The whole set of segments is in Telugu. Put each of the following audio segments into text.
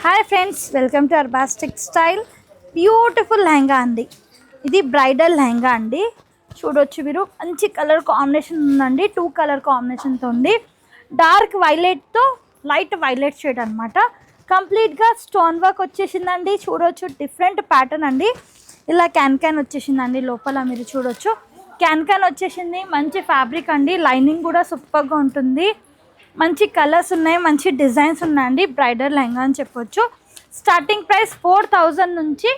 Hi friends, welcome to Arbaz textile. Beautiful lehenga అండి. ఇది బ్రైడల్ లెహంగా అండి. చూడొచ్చు మీరు, మంచి కలర్ కాంబినేషన్ ఉందండి. 2 కలర్ కాంబినేషన్తో ఉంది. డార్క్ వైలెట్తో లైట్ వైలెట్ షేడ్ అనమాట. కంప్లీట్గా స్టోన్ వర్క్ వచ్చేసిందండి. చూడొచ్చు, డిఫరెంట్ ప్యాటర్న్ అండి. ఇలా క్యాన్ వచ్చేసిందండి. లోపల మీరు చూడొచ్చు, క్యాన్ వచ్చేసింది. మంచి ఫ్యాబ్రిక్ అండి. లైనింగ్ కూడా సూపర్గా ఉంటుంది. మంచి కలర్స్ ఉన్నాయి, మంచి డిజైన్స్ ఉన్నాయండి. బ్రైడల్ లెహంగా అని చెప్పొచ్చు. స్టార్టింగ్ ప్రైస్ 4000 నుంచి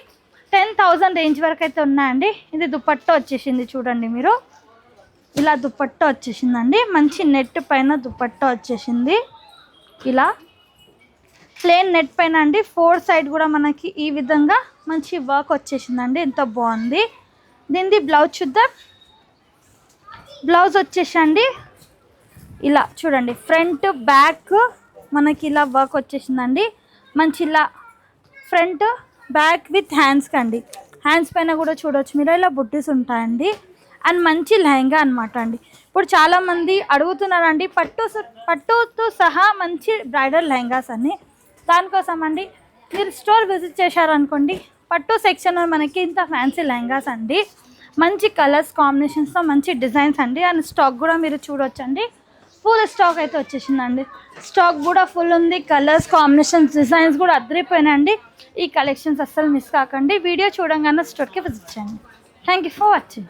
10,000 రేంజ్ వరకు అయితే ఉన్నాయండి. ఇది దుపట్టా వచ్చేసింది. చూడండి మీరు, ఇలా దుపట్టా వచ్చేసిందండి. మంచి నెట్ పైన దుపట్టా వచ్చేసింది. ఇలా ప్లేన్ నెట్ పైన అండి. 4 సైడ్ కూడా మనకి ఈ విధంగా మంచి వర్క్ వచ్చేసిందండి. ఎంత బాగుంది. దీనిది బ్లౌజ్ చూద్దాం. బ్లౌజ్ వచ్చేసండి ఇలా చూడండి, ఫ్రంట్ బ్యాక్ మనకి ఇలా వర్క్ వచ్చేసిందండి. మంచి ఇలా ఫ్రంట్ బ్యాక్ విత్ హ్యాండ్స్కి అండి. హ్యాండ్స్ పైన కూడా చూడవచ్చు మీరు, ఇలా బుట్టీస్ ఉంటాయండి. అండ్ మంచి లెహంగా అనమాట అండి. ఇప్పుడు చాలామంది అడుగుతున్నారండి పట్టుతో సహా మంచి బ్రైడల్ లెహంగాస్ అని. దానికోసం అండి మీరు స్టోర్ విజిట్ చేశారనుకోండి, పట్టు సెక్షన్ మనకి ఇంత ఫ్యాన్సీ లెహంగాస్ అండి. మంచి కలర్స్ కాంబినేషన్స్తో మంచి డిజైన్స్ అండి. అండ్ స్టాక్ కూడా మీరు చూడొచ్చండి. ఫుల్ స్టాక్ అయితే వచ్చేసిందండి. స్టాక్ కూడా ఫుల్ ఉంది. కలర్స్ కాంబినేషన్స్ డిజైన్స్ కూడా అదిరిపోయినాయండి. ఈ కలెక్షన్స్ అస్సలు మిస్ కాకండి. వీడియో చూడంగానే స్టోర్కి విజిట్ చేయండి. Thank you for watching.